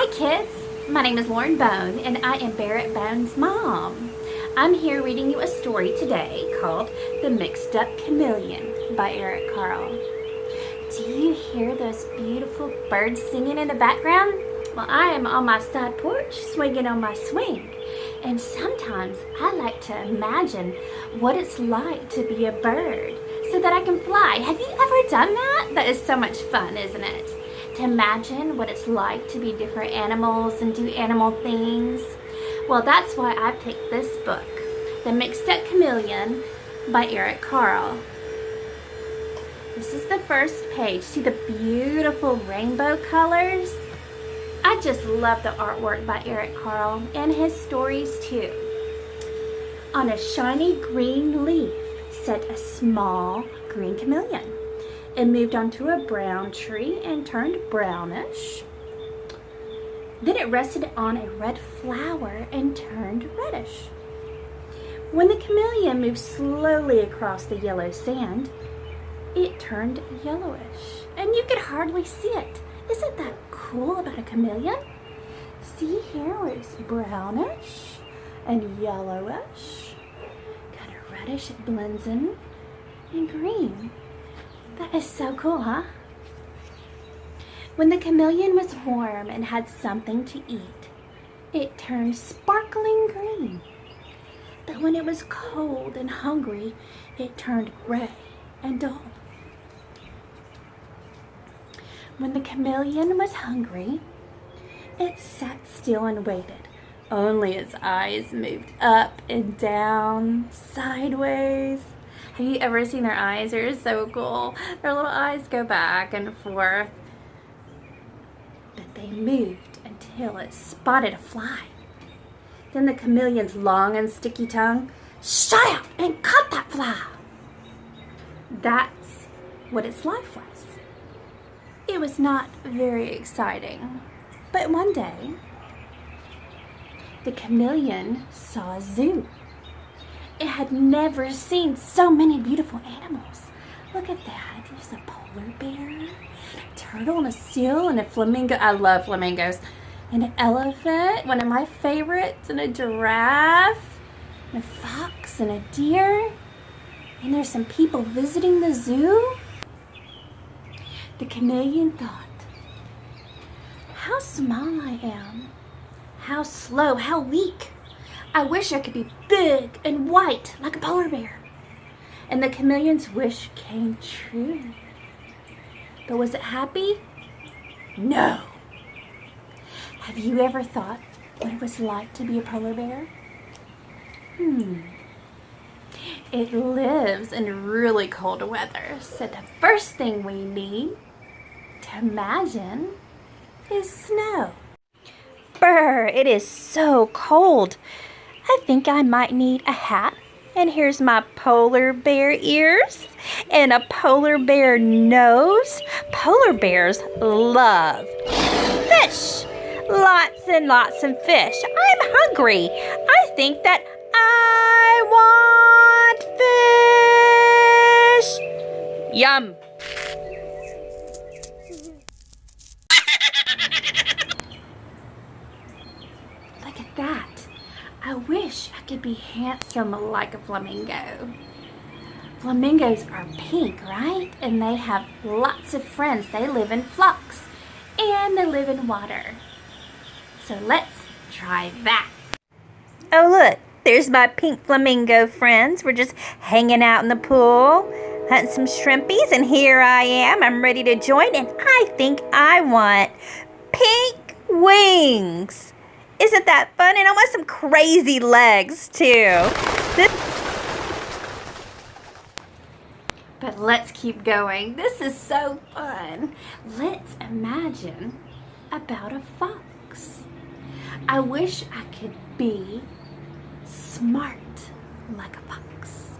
Hi kids, my name is Lauren Bone and I am Barrett Bone's mom. I'm here reading you a story today called The Mixed Up Chameleon by Carle. Do you hear those beautiful birds singing in the background? Well, I am on my side porch swinging on my swing, and sometimes I like to imagine what it's like to be a bird so that I can fly. Have you ever done that? That is so much fun, isn't it? To imagine what it's like to be different animals and do animal things. Well, that's why I picked this book, The Mixed Up Chameleon by Carle. This is the first page. See the beautiful rainbow colors? I just love the artwork by Carle and his stories too. On a shiny green leaf sat a small green chameleon. It moved onto a brown tree and turned brownish. Then it rested on a red flower and turned reddish. When the chameleon moved slowly across the yellow sand, it turned yellowish, and you could hardly see it. Isn't that cool about a chameleon? See here where it's brownish and yellowish, kind of reddish, it blends in, and green. That is so cool, huh? When the chameleon was warm and had something to eat, it turned sparkling green. But when it was cold and hungry, it turned gray and dull. When the chameleon was hungry, it sat still and waited. Only its eyes moved up and down, sideways. Have you ever seen their eyes? They're so cool. Their little eyes go back and forth. But they moved until it spotted a fly. Then the chameleon's long and sticky tongue shot out and caught that fly. That's what its life was. It was not very exciting. But one day, the chameleon saw a zoo. It had never seen so many beautiful animals. Look at that. There's a polar bear, a turtle, and a seal, and a flamingo. I love flamingos. And an elephant, one of my favorites, and a giraffe, and a fox, and a deer. And there's some people visiting the zoo. The chameleon thought, how small I am. How slow, how weak. I wish I could be big and white like a polar bear. And the chameleon's wish came true. But was it happy? No. Have you ever thought what it was like to be a polar bear? It lives in really cold weather, so the first thing we need to imagine is snow. Brr, it is so cold. I think I might need a hat. And here's my polar bear ears and a polar bear nose. Polar bears love fish. Lots and lots of fish. I'm hungry. I think that I want fish. Yum. Look at that. I wish I could be handsome like a flamingo. Flamingos are pink, right? And they have lots of friends. They live in flocks and they live in water. So let's try that. Oh look, there's my pink flamingo friends. We're just hanging out in the pool, hunting some shrimpies, and here I am. I'm ready to join, and I think I want pink wings. Isn't that fun? And I want some crazy legs too. But let's keep going. This is so fun. Let's imagine about a fox. I wish I could be smart like a fox.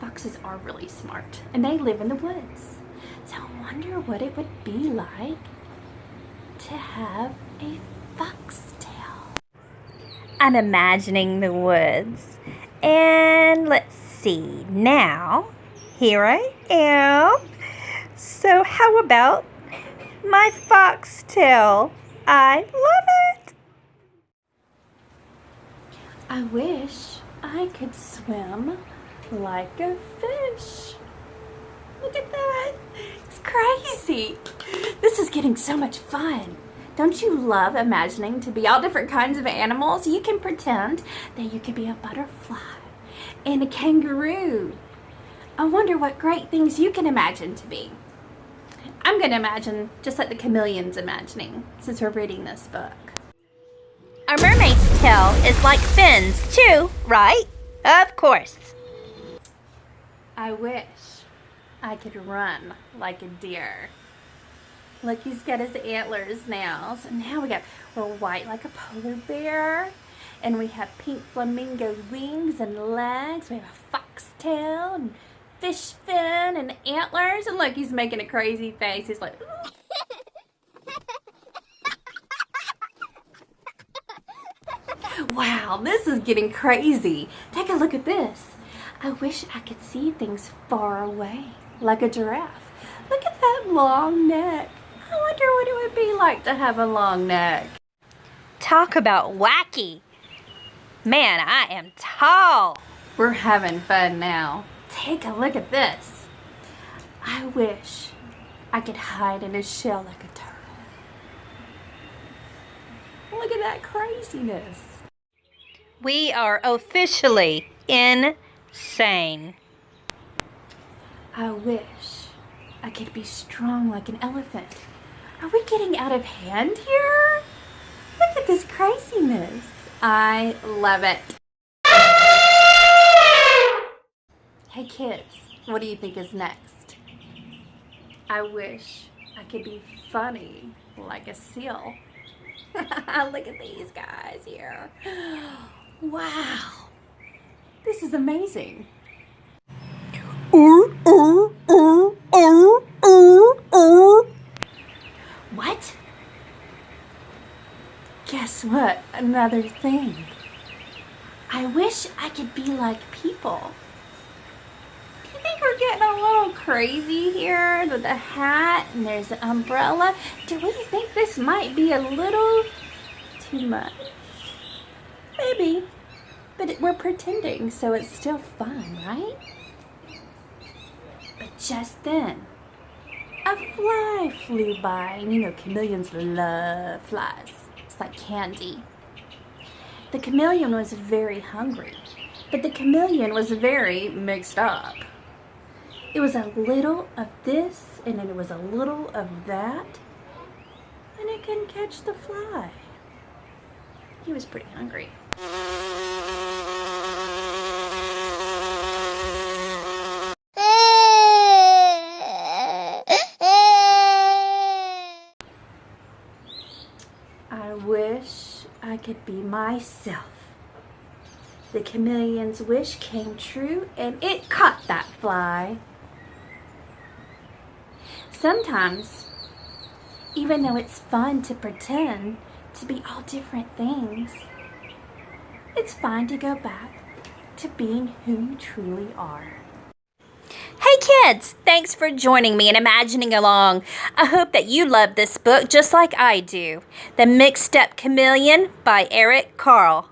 Foxes are really smart and they live in the woods. So I wonder what it would be like to have a foxtail. I'm imagining the woods, and let's see, now here I am. So how about my foxtail? I love it. I wish I could swim like a fish. Look at that. It's crazy. This is getting so much fun. Don't you love imagining to be all different kinds of animals? You can pretend that you could be a butterfly and a kangaroo. I wonder what great things you can imagine to be. I'm going to imagine just like the chameleon's imagining, since we're reading this book. A mermaid's tail is like fins, too, right? Of course. I wish I could run like a deer. Look, he's got his antlers now. So now we're white like a polar bear. And we have pink flamingo wings and legs. We have a foxtail and fish fin and antlers. And look, he's making a crazy face. He's like, wow, this is getting crazy. Take a look at this. I wish I could see things far away, like a giraffe. Look at that long neck. I wonder what it would be like to have a long neck. Talk about wacky. Man, I am tall. We're having fun now. Take a look at this. I wish I could hide in a shell like a turtle. Look at that craziness. We are officially insane. I wish I could be strong like an elephant. Are we getting out of hand here? Look at this craziness. I love it. Hey kids, what do you think is next? I wish I could be funny like a seal. Look at these guys here. Wow. This is amazing. What? Guess what? Another thing. I wish I could be like people. Do you think we're getting a little crazy here with the hat and there's an umbrella? Do we think this might be a little too much? Maybe. But we're pretending, so it's still fun, right? But just then, a fly flew by, and you know chameleons love flies. It's like candy. The chameleon was very hungry, but the chameleon was very mixed up. It was a little of this, and then it was a little of that, and it couldn't catch the fly. He was pretty hungry. I wish I could be myself. The chameleon's wish came true and it caught that fly. Sometimes, even though it's fun to pretend to be all different things, it's fine to go back to being who you truly are. Hey kids, thanks for joining me and imagining along. I hope that you love this book just like I do. The Mixed Up Chameleon by Carle.